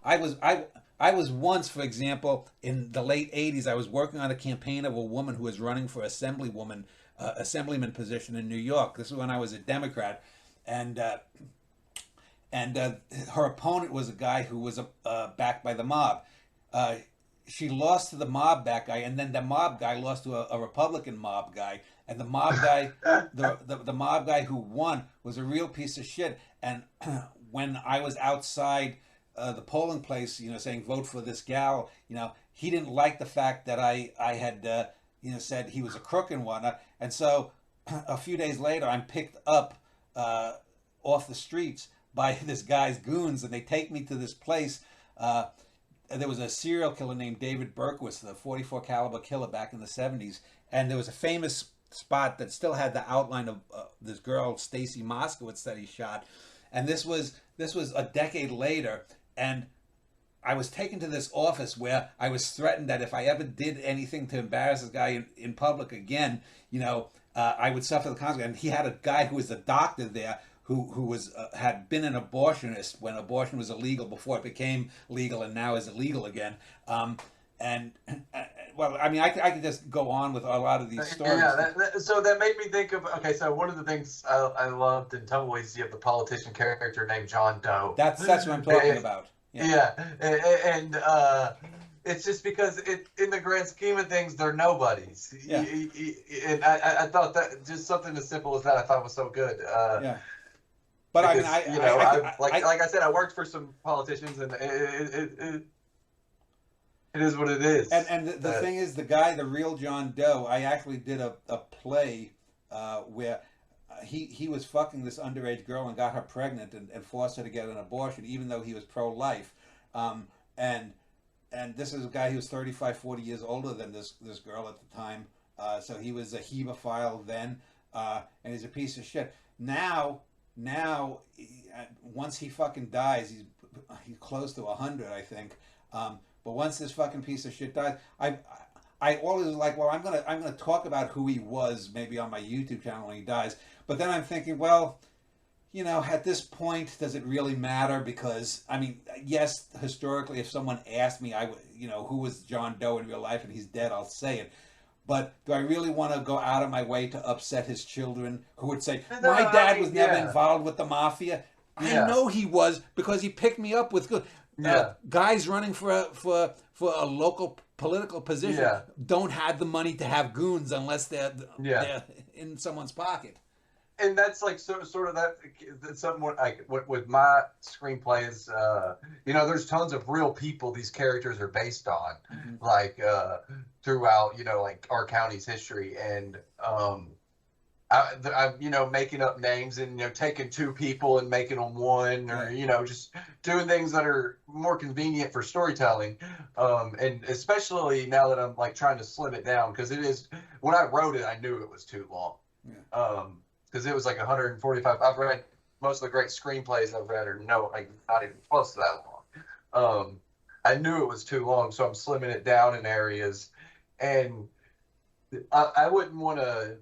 I was once, for example, in the late '80s, I was working on a campaign of a woman who was running for assemblyman position in New York. This is when I was a Democrat, and her opponent was a guy who was backed by the mob. Uh, she lost to the mob back guy, and then the mob guy lost to a Republican mob guy, and the mob guy, the mob guy who won was a real piece of shit. And when I was outside the polling place, saying vote for this gal, he didn't like the fact that I had said he was a crook and whatnot, and so a few days later I'm picked up off the streets by this guy's goons, and they take me to this place. There was a serial killer named David Berkowitz, the 44 caliber killer back in the 70s, and there was a famous spot that still had the outline of this girl Stacy Moskowitz that he shot, and this was a decade later, and I was taken to this office where I was threatened that if I ever did anything to embarrass this guy in public again, I would suffer the consequences. And he had a guy who was a doctor there who was had been an abortionist when abortion was illegal before it became legal and now is illegal again. And well, I mean, I could just go on with a lot of these stories. Yeah, so that made me think of, okay, so one of the things I loved in Tumbleweeds, you have the politician character named John Doe. That's what I'm talking about. Yeah, and it's just because in the grand scheme of things, they're nobodies. Yeah. And I thought that just something as simple as that I thought was so good. Yeah. But because, like I said, I worked for some politicians, and it is what it is. And the thing is, the real John Doe, I actually did a play where he was fucking this underage girl and got her pregnant and forced her to get an abortion, even though he was pro-life. And this is a guy who was 35, 40 years older than this girl at the time. So he was a hemophile then, and he's a piece of shit. Now, once he fucking dies, he's close to 100, I think. But once this fucking piece of shit dies, I always was like, well, I'm gonna talk about who he was maybe on my YouTube channel when he dies. But then I'm thinking, well, at this point, does it really matter? Because I mean, yes, historically, if someone asked me, who was John Doe in real life, and he's dead, I'll say it. But do I really want to go out of my way to upset his children who would say, my dad was never involved with the mafia? I know he was, because he picked me up with good guys running for a local political position don't have the money to have goons unless they're in someone's pocket. And that's like sort of that's something like with my screenplays. There's tons of real people these characters are based on, like throughout like our county's history, and I'm making up names and taking two people and making them one, or just doing things that are more convenient for storytelling. And especially now that I'm like trying to slim it down, because it is, when I wrote it, I knew it was too long. Because it was like 145. I've read most of the great screenplays I've read are not even close to that long. I knew it was too long, so I'm slimming it down in areas, and I wouldn't want to.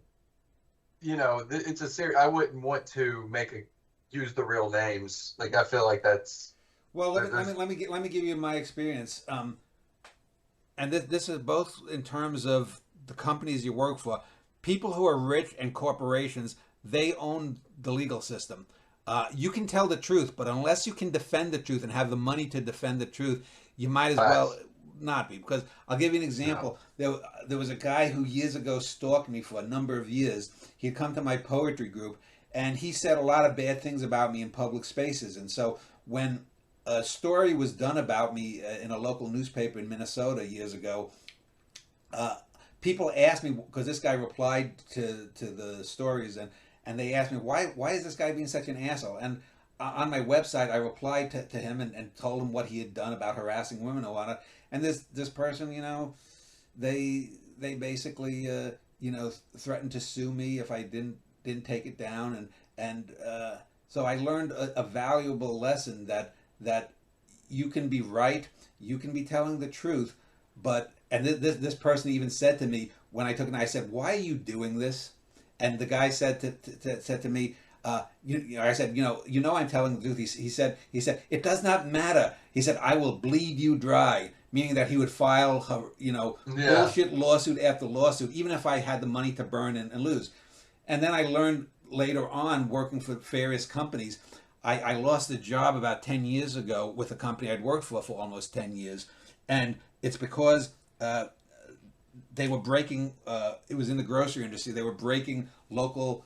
It's a series. I wouldn't want to use the real names. Like, I feel like that's. Well, let me give you my experience. And this is both in terms of the companies you work for. People who are rich and corporations, they own the legal system. You can tell the truth, but unless you can defend the truth and have the money to defend the truth, you might as well not be. Because I'll give you an example. No. There was a guy who years ago stalked me for a number of years. He'd come to my poetry group, and he said a lot of bad things about me in public spaces. And so when a story was done about me in a local newspaper in Minnesota years ago, people asked me, because this guy replied to the stories, and they asked me, why is this guy being such an asshole? And on my website, I replied to him and told him what he had done about harassing women and whatnot. And this person, they basically, threatened to sue me if I didn't take it down. And so I learned a valuable lesson that you can be right, you can be telling the truth, but, and this person even said to me when I took it, I said, why are you doing this? And the guy said to me, I said, I'm telling the truth. He said, it does not matter. He said, I will bleed you dry, meaning that he would file, Yeah. bullshit lawsuit after lawsuit, even if I had the money to burn and lose. And then I learned later on, working for various companies, I lost a job about 10 years ago with a company I'd worked for almost 10 years. And it's because they were breaking, it was in the grocery industry, they were breaking local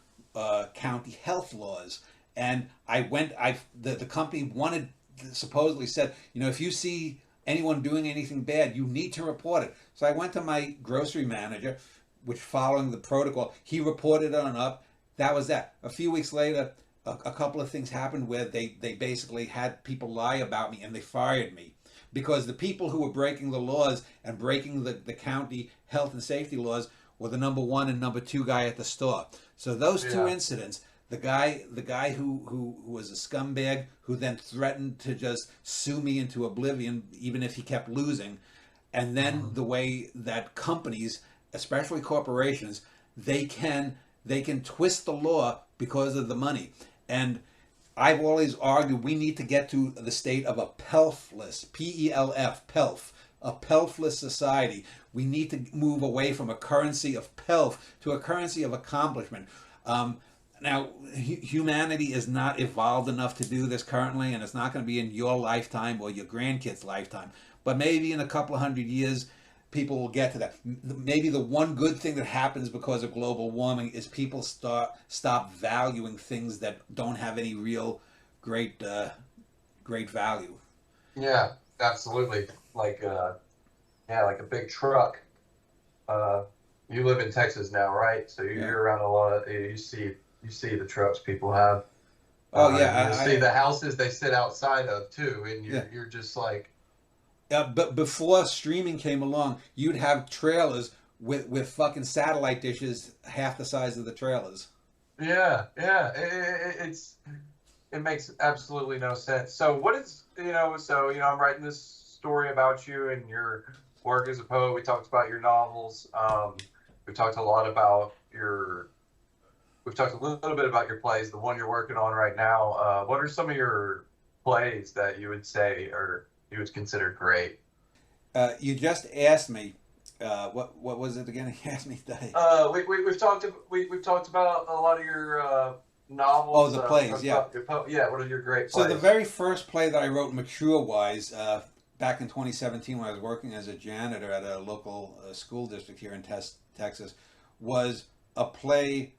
county health laws. And the company wanted, supposedly said, if you see anyone doing anything bad, you need to report it. So I went to my grocery manager, which following the protocol, he reported it on up. That was that. A few weeks later, a couple of things happened where they basically had people lie about me and they fired me because the people who were breaking the laws and breaking the county health and safety laws were the number one and number two guy at the store. So those two Yeah. incidents, the guy who was a scumbag who then threatened to just sue me into oblivion even if he kept losing, and then Mhm. the way that companies, especially corporations, they can twist the law because of the money. And I've always argued we need to get to the state of a pelfless, PELF, pelf, a pelfless society. We need to move away from a currency of pelf to a currency of accomplishment. Now, humanity is not evolved enough to do this currently, and it's not going to be in your lifetime or your grandkids' lifetime. But maybe in a couple of 100 years, people will get to that. Maybe the one good thing that happens because of global warming is people stop valuing things that don't have any real great great value. Yeah, absolutely. Yeah, like a big truck. Uh, you live in Texas now, right? So Yeah. you're around a lot of you see the trucks people have. Oh And you'll yeah, see the houses they sit outside of too, and yeah. you're just like, But before streaming came along, you'd have trailers with fucking satellite dishes half the size of the trailers. yeah, yeah. It makes absolutely no sense. So what is I'm writing this story about you and your work as a poet. We talked about your novels. We talked a lot about your We've talked a little bit about your plays, the one you're working on right now. What are some of your plays that you would say or you would consider great? You just asked me, what was it again? You asked me today. We've talked about a lot of your Oh, novels. the We plays, talked yeah. about yeah. What are your great So the plays? very first play that I wrote mature wise, back in 2017 when I was working as a janitor at a local school district here in Texas, was a play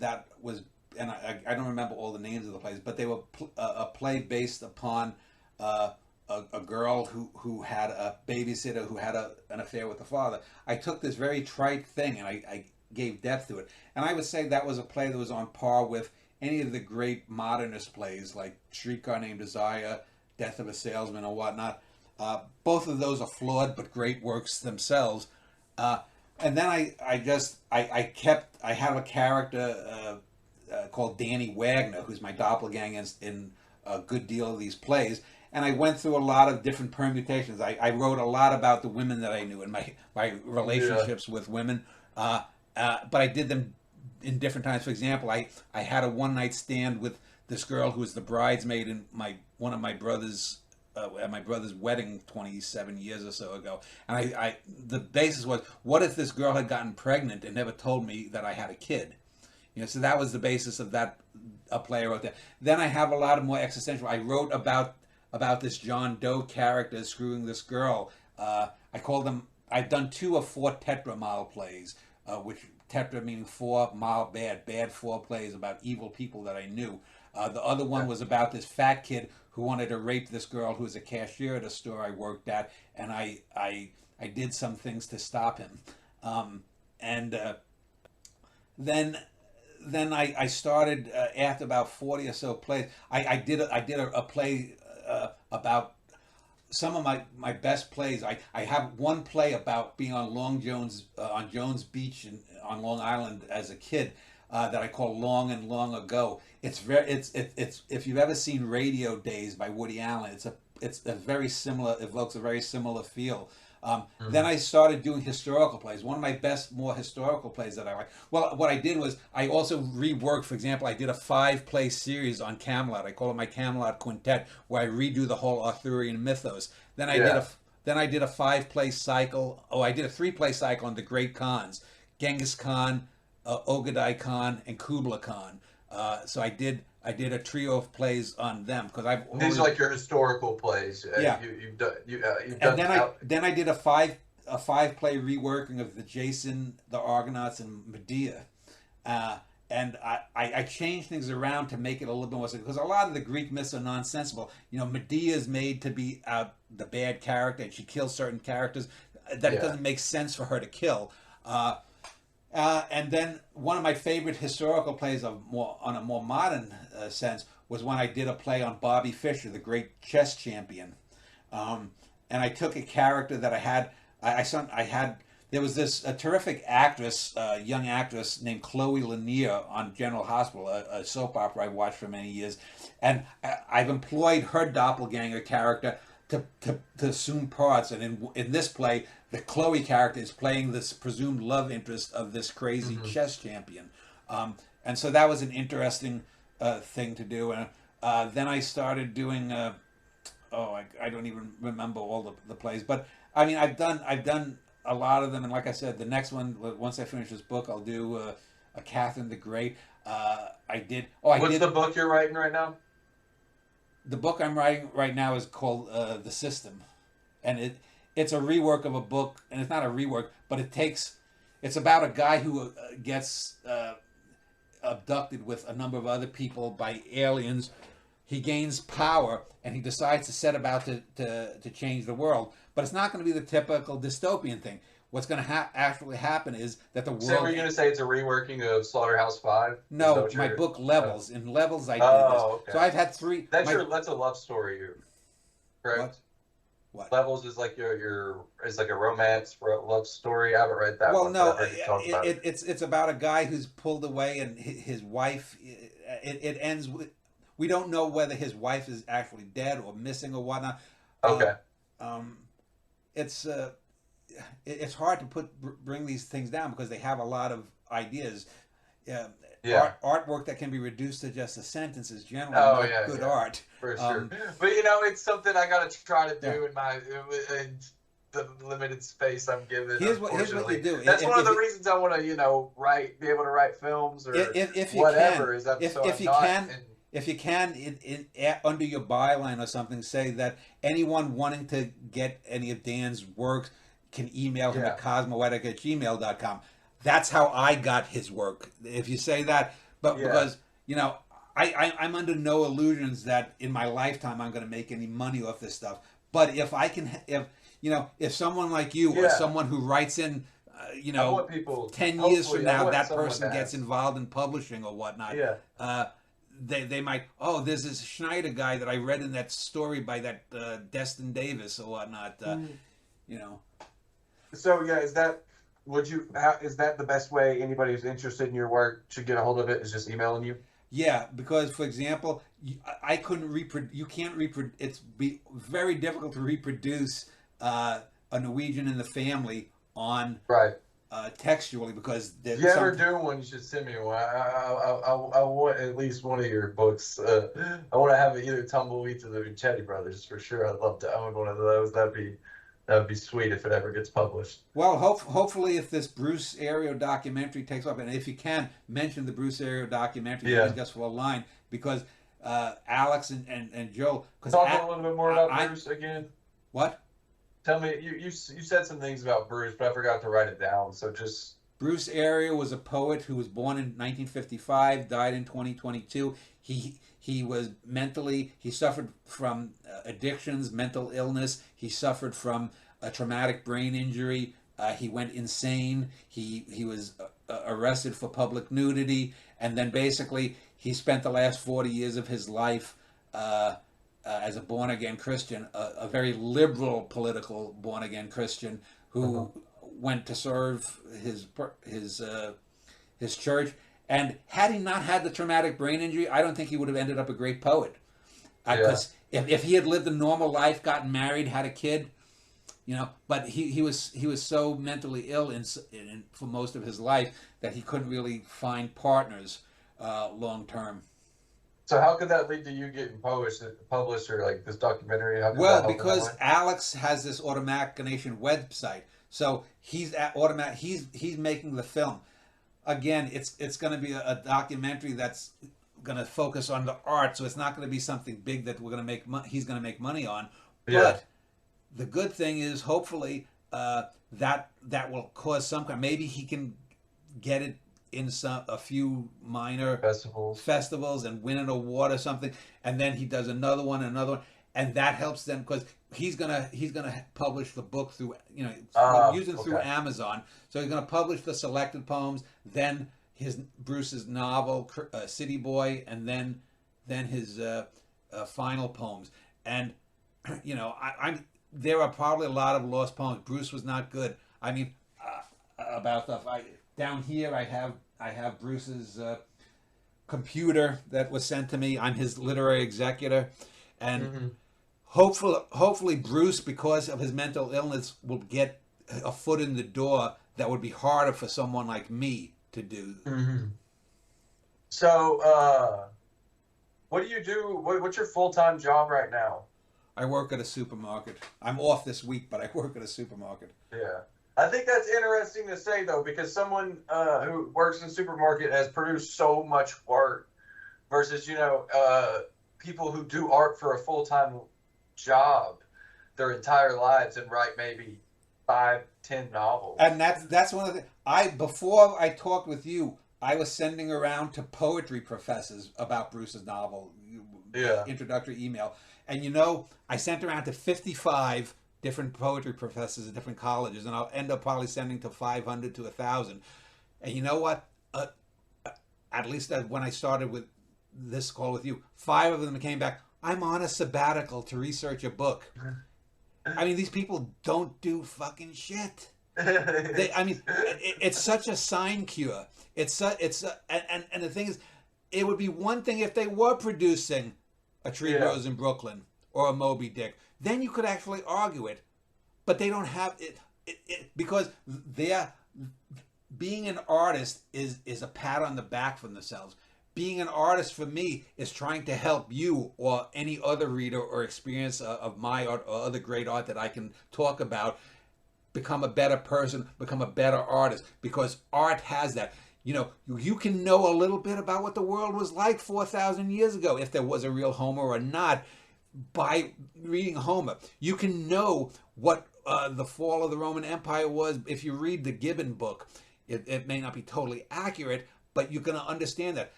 that was, and I don't remember all the names of the plays, but they were a play based upon a girl who had a babysitter who had an affair with the father. I took this very trite thing and I gave depth to it. And I would say that was a play that was on par with any of the great modernist plays like Streetcar Named Desire, Death of a Salesman, or whatnot. Both of those are flawed but great works themselves. And then I have a character called Danny Wagner, who's my doppelganger in a good deal of these plays. And I went through a lot of different permutations. I wrote a lot about the women that I knew and my Yeah. relationships with women. But I did them in different times. For example, I had a one night stand with this girl who was the bridesmaid in one of my brother's at my brother's wedding 27 years or so ago. And the basis was, what if this girl had gotten pregnant and never told me that I had a kid? So that was the basis of that a play I wrote there. Then I have a lot of more existential. I wrote about this John Doe character screwing this girl. I call them. I've done 2 of 4 Tetra Mile plays, which Tetra meaning 4, Mile bad 4 plays about evil people that I knew. The other one Yeah. was about this fat kid who wanted to rape this girl who was a cashier at a store I worked at, and I did some things to stop him. And then I started after about 40 or so plays. I did a play about some of my best plays. I have one play about being on on Jones Beach on Long Island as a kid that I call Long and Long Ago. It's if you've ever seen Radio Days by Woody Allen, it's a very similar, evokes a very similar feel. Then I started doing historical plays. One of my more historical plays that I like. Well, what I did was I also reworked. For example, I did a 5-play series on Camelot. I call it my Camelot Quintet, where I redo the whole Arthurian mythos. Then I did a 5-play cycle. Oh, I did a 3-play cycle on the Great Khans: Genghis Khan, Ogadai Khan, and Kublai Khan. So I did a trio of plays on them because I've already, These are like your historical plays. Yeah. You've done. You've and done. then I did a 5-play reworking of the Jason, the Argonauts, and Medea. And I changed things around to make it a little bit more, because a lot of the Greek myths are nonsensical. Medea is made to be the bad character, and she kills certain characters that it doesn't make sense for her to kill. And then one of my favorite historical plays on a more modern sense was when I did a play on Bobby Fischer, the great chess champion. And I took a character that I had. There was this terrific actress, young actress named Chloe Lanier on General Hospital, a soap opera I watched for many years, and I've employed her doppelganger character to assume parts. And in this play, the Chloe character is playing this presumed love interest of this crazy chess champion, and so that was an interesting thing to do. And then I started doing. I don't even remember all the plays, but I mean, I've done a lot of them, and like I said, the next one, once I finish this book, I'll do a Catherine the Great. What's the book you're writing right now? The book I'm writing right now is called The System, and it's a rework of a book, and it's not a rework, but it's about a guy who gets abducted with a number of other people by aliens. He gains power, and he decides to set about to change the world. But it's not going to be the typical dystopian thing. What's going to actually happen is that the world... So were you going to say it's a reworking of Slaughterhouse-Five? No, my book Levels. In Levels, I did this. Okay. So I've had 3... That's a love story, correct? What? Levels is like is like a romance love story. I haven't read that one. Well, no, it's about a guy who's pulled away, and his wife... It ends with... We don't know whether his wife is actually dead or missing or whatnot. Okay. It's hard to bring these things down because they have a lot of ideas. Artwork that can be reduced to just a sentence is generally good art. For sure. But it's something I got to try to do in the limited space I'm given. Here's what you do. That's one of the reasons I want to, be able to write films or whatever. If you can, under your byline or something, say that anyone wanting to get any of Dan's work can email him at cosmoetica@gmail.com. That's how I got his work. If you say that, because I'm under no illusions that in my lifetime I'm going to make any money off this stuff. But if if someone like you or someone who writes in, 10 years from now, that person gets involved in publishing or whatnot. They might, there's this Schneider guy that I read in that story by that Destin Davis or whatnot. So is that the best way anybody who's interested in your work should get a hold of it? Is just emailing you? Yeah, because for example, I couldn't reproduce. You can't reproduce. It's very difficult to reproduce a Norwegian in the family on textually, because if you ever do one, you should send me one. I want at least one of your books. I want to have either Tumbleweeds or the Vincetti Brothers for sure. I'd love to own one of those. That'd be sweet if it ever gets published. Well, hopefully, if this Bruce Ario documentary takes off, and if you can mention the Bruce Ario documentary, just for a line, because Alex and Joe. Talk a little bit more about Bruce again. What? Tell me, you said some things about Bruce, but I forgot to write it down. So just... Bruce Ario was a poet who was born in 1955, died in 2022. He was he suffered from addictions, mental illness. He suffered from a traumatic brain injury. He went insane. He was arrested for public nudity. And then basically he spent the last 40 years of his life as a born-again Christian, a very liberal political born-again Christian who went to serve his church. And had he not had the traumatic brain injury, I don't think he would have ended up a great poet. Because if he had lived a normal life, gotten married, had a kid, But he was so mentally ill for most of his life that he couldn't really find partners long term. So how could that lead to you getting published or like this documentary? How could that Well, help in that because way? Alex has this Automatic website, so he's at automatic. He's making the film. Again, it's going to be a documentary that's going to focus on the art, so it's not going to be something big that we're going to make. He's going to make money on, Yeah. but the good thing is, hopefully, that will cause some kind. Maybe he can get it in a few minor Festivals. festivals and win an award or something, and then he does another one, and that helps them because he's gonna publish the book through using through Okay. Amazon. So he's gonna publish the selected poems, then his Bruce's novel City Boy, and then his final poems. And I'm there are probably a lot of lost poems. Bruce was not good. I mean, about stuff. Down here I have Bruce's computer that was sent to me. I'm his literary executor, and Hmm. hopefully Bruce, because of his mental illness, will get a foot in the door that would be harder for someone like me to do. Hmm. So, what do you do? What's your full-time job right now? I work at a supermarket. I'm off this week, but I work at a supermarket. Yeah. I think that's interesting to say though, because someone who works in a supermarket has produced so much work versus, people who do art for a full-time job their entire lives and write maybe 5, 10 novels. And that's one of the I before I talked with you, I was sending around to poetry professors about Bruce's novel, Yeah. introductory email, and I sent around to 55 different poetry professors at different colleges, and I'll end up probably sending to 500 to 1,000. And you know what? At least when I started with this call with you, 5 of them came back. I'm on a sabbatical to research a book. I mean, these people don't do fucking shit. It's such a sign cure. And the thing is, it would be one thing if they were producing a Tree Yeah. Grows in Brooklyn or a Moby Dick. Then you could actually argue it, but they don't have it because they're being an artist is a pat on the back for themselves. Being an artist for me is trying to help you or any other reader or experience of my art or other great art that I can talk about become a better person, become a better artist, because art has that. You can know a little bit about what the world was like 4,000 years ago, if there was a real Homer or not, by reading Homer. You can know what the fall of the Roman Empire was if you read the Gibbon book. It may not be totally accurate, but you're going to understand that.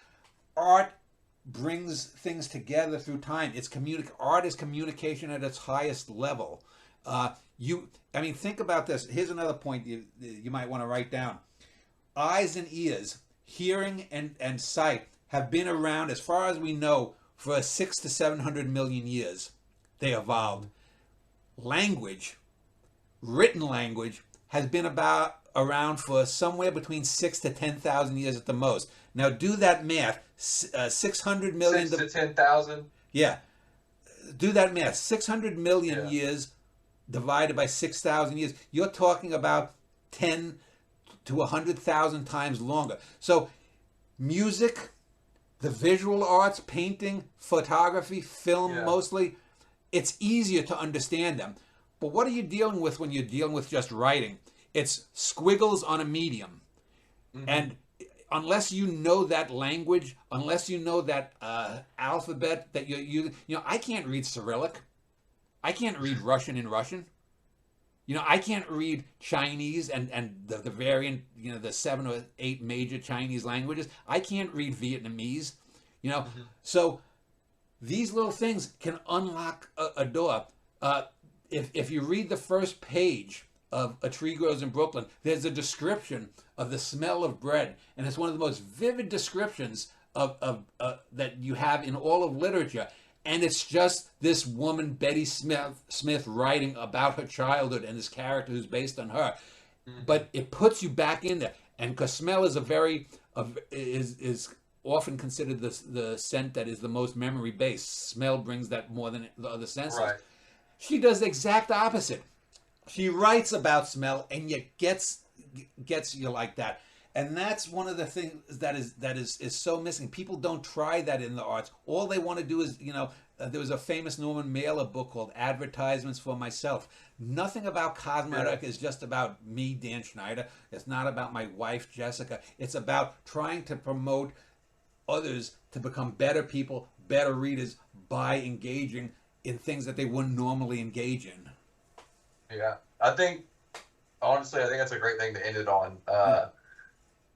Art brings things together through time. Art is communication at its highest level. Think about this. Here's another point you might want to write down. Eyes and ears, hearing and sight have been around, as far as we know, for 600 to 700 million years. They evolved. Language, written language, has been around for somewhere between 6 to 10,000 years at the most. Now do that math. 600 million 6 to 10,000. Yeah. Do that math. 600 million Yeah. years divided by 6,000 years. You're talking about 10 to 100,000 times longer. So music, the visual arts, painting, photography, film, Yeah. mostly, it's easier to understand them. But what are you dealing with when you're dealing with just writing? It's squiggles on a medium. Mm-hmm. And unless you know that language, unless you know that alphabet that you're using, I can't read Cyrillic. I can't read Russian in Russian. I can't read Chinese and the variant, the 7 or 8 major Chinese languages. I can't read Vietnamese. Mm-hmm. So these little things can unlock a door. If you read the first page of A Tree Grows in Brooklyn, there's a description of the smell of bread, and it's one of the most vivid descriptions of that you have in all of literature. And it's just this woman, Betty Smith, writing about her childhood and this character who's based on her. Mm-hmm. But it puts you back in there. And because smell is is often considered the scent that is the most memory based. Smell brings that more than the other senses. Right. She does the exact opposite. She writes about smell, and yet gets you like that. And that's one of the things that is so missing. People don't try that in the arts. All they want to do is, there was a famous Norman Mailer book called Advertisements for Myself. Nothing about Cosmoetica is just about me, Dan Schneider. It's not about my wife, Jessica. It's about trying to promote others to become better people, better readers by engaging in things that they wouldn't normally engage in. Yeah, honestly, I think that's a great thing to end it on.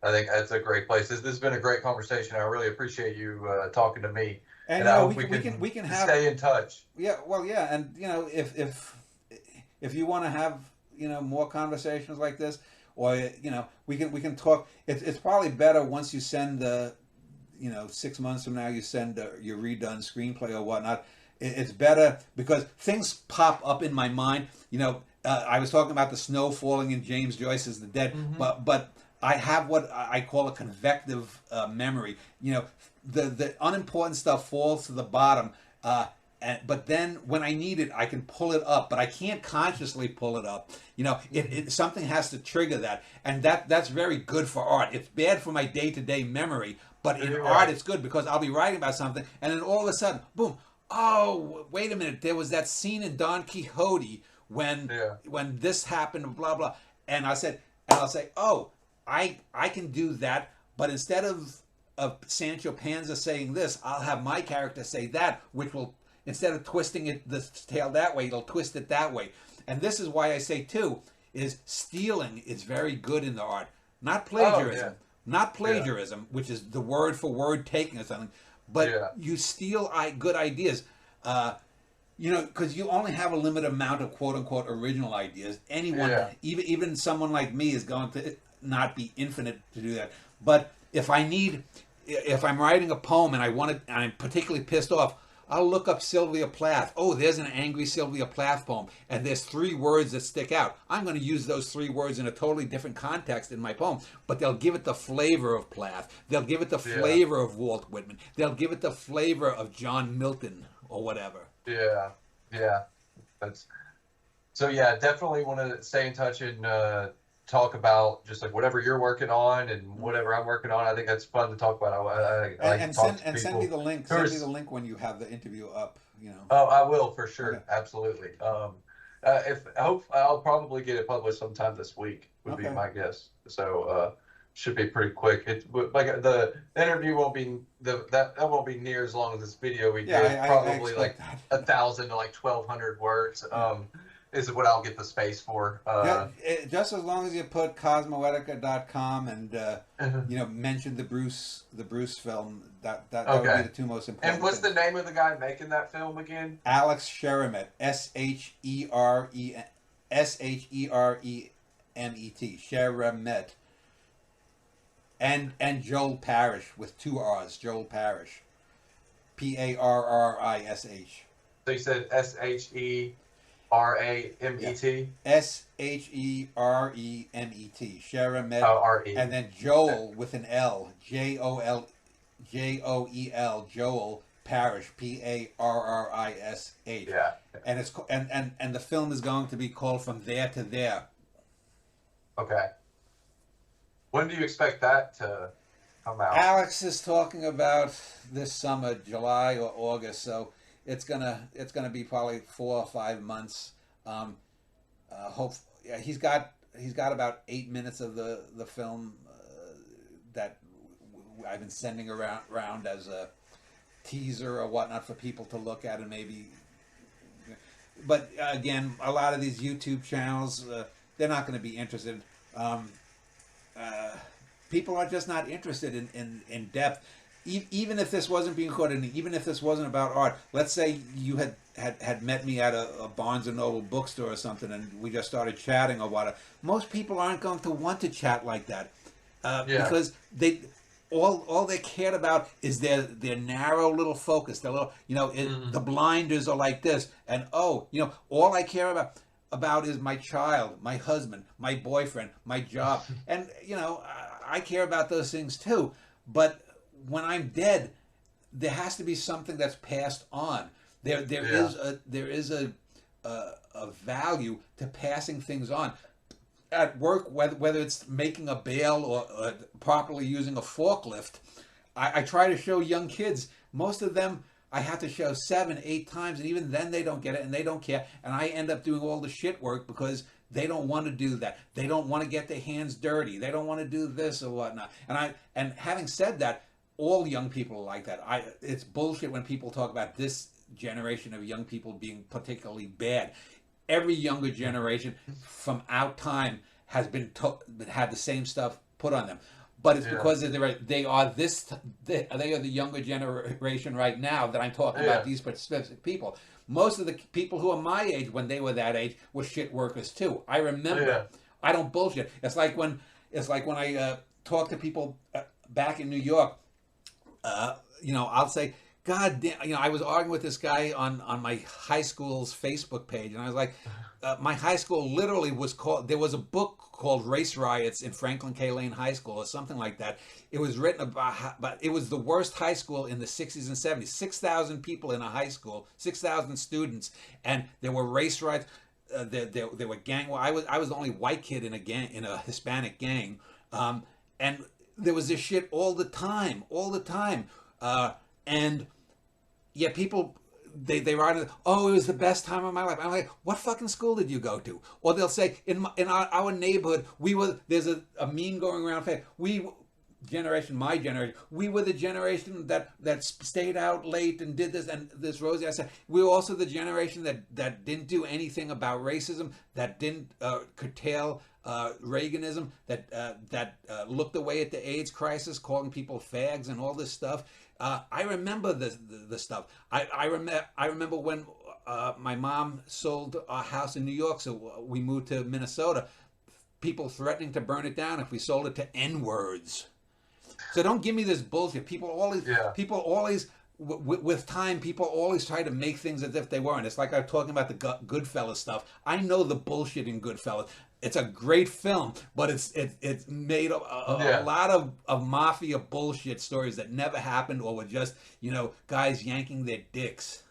I think that's a great place. This has been a great conversation. I really appreciate you talking to me, and I hope we can have, stay in touch. Yeah, well, yeah, and if you want to have more conversations like this, or we can talk. It's probably better once you send the 6 months from now you send your redone screenplay or whatnot. It's better because things pop up in my mind. I was talking about the snow falling in James Joyce's The Dead, but I have what I call a convective memory. The unimportant stuff falls to the bottom, but then when I need it, I can pull it up. But I can't consciously pull it up. Something has to trigger that, and that's very good for art. It's bad for my day-to-day memory, but in art it's good because I'll be writing about something, and then all of a sudden, boom! Oh, wait a minute! There was that scene in Don Quixote when this happened, blah blah, and I'll say, oh. I can do that, but instead of Sancho Panza saying this, I'll have my character say that, which will, instead of twisting it the tail that way, it'll twist it that way. And this is why I say too, is stealing is very good in the art, not plagiarism, not plagiarism, which is the word for word taking or something, but you steal good ideas. Because you only have a limited amount of quote unquote original ideas. Anyone, even someone like me, is going to not be infinite to do that. But if I'm writing a poem and I'm particularly pissed off, I'll look up Sylvia Plath. Oh, there's an angry Sylvia Plath poem, and there's 3 words that stick out. I'm going to use those 3 words in a totally different context in my poem, but they'll give it the flavor of Plath. They'll give it the flavor of Walt Whitman. They'll give it the flavor of John Milton or whatever. Yeah. Definitely want to stay in touch and talk about just like whatever you're working on and whatever I'm working on. I think that's fun to taltalk about. Send me the link. Send me the link when you have the interview up. Oh, I will for sure. Okay. Absolutely. I'll probably get it published sometime this week. Would be my guess. So should be pretty quick. Like the interview won't be that won't be near as long as this video we did. Probably like 1,000 to like 1,200 words. Is what I'll get the space for. Just as long as you put Cosmoetica.com and mention the Bruce film, that would be the 2 most important. And what's the name of the guy making that film again? Alex Sheremet, Sheremet, Sheremet, and Joel Parrish with 2 R's, Joel Parrish, Parrish. So you said Sheremet. Sheremet, Sheremet, and then Joel with an L, Joel, Joel Parrish, Parrish. Yeah. And it's and the film is going to be called From There to There. Okay. When do you expect that to come out? Alex is talking about this summer, July or August, so it's gonna be probably 4 or 5 months. He's got about 8 minutes of the film that I've been sending around as a teaser or whatnot for people to look at and maybe. But again, a lot of these YouTube channels, they're not going to be interested. People are just not interested in depth. Even if this wasn't being recorded, even if this wasn't about art, let's say you had met me at a Barnes and Noble bookstore or something, and we just started chatting or whatever. Most people aren't going to want to chat like that because all they cared about is their narrow little focus. Their little, the blinders are like this, and all I care about is my child, my husband, my boyfriend, my job, and I care about those things too, but when I'm dead, there has to be something that's passed on. There is a value to passing things on at work, whether it's making a bale or properly using a forklift. I try to show young kids. Most of them I have to show 7, 8 times, and even then they don't get it and they don't care. And I end up doing all the shit work because they don't want to do that. They don't want to get their hands dirty. They don't want to do this or whatnot. And having said that, all young people are like that. It's bullshit when people talk about this generation of young people being particularly bad. Every younger generation from our time has had the same stuff put on them. But it's because they are the younger generation right now that I'm talking about, these specific people. Most of the people who are my age when they were that age were shit workers too. I remember. I don't bullshit. It's like when I talk to people back in New York. I'll say, God damn, I was arguing with this guy on my high school's Facebook page, and I was like, my high school literally was called, there was a book called Race Riots in Franklin K. Lane High School or something like that. It was written about, but it was the worst high school in the 60s and 70s. 6,000 people in a high school, 6,000 students, and there were race riots. There were gang. Well, I was the only white kid in a Hispanic gang, and there was this shit all the time. And yeah, people they write it. Oh, it was the best time of my life. I'm like, what fucking school did you go to? Or they'll say, in our neighborhood, there's a meme going around. My generation, we were the generation that stayed out late and did this and this. Rosie, I said, we were also the generation that didn't do anything about racism, that didn't curtail Reaganism, that looked away at the AIDS crisis, calling people fags and all this stuff. I remember the stuff. I remember when my mom sold our house in New York, so we moved to Minnesota. People threatening to burn it down if we sold it to N-words. So don't give me this bullshit. People always, with time, people always try to make things as if they weren't. It's like I'm talking about the Goodfellas stuff. I know the bullshit in Goodfellas. It's a great film, but it's made a lot of mafia bullshit stories that never happened or were just, guys yanking their dicks.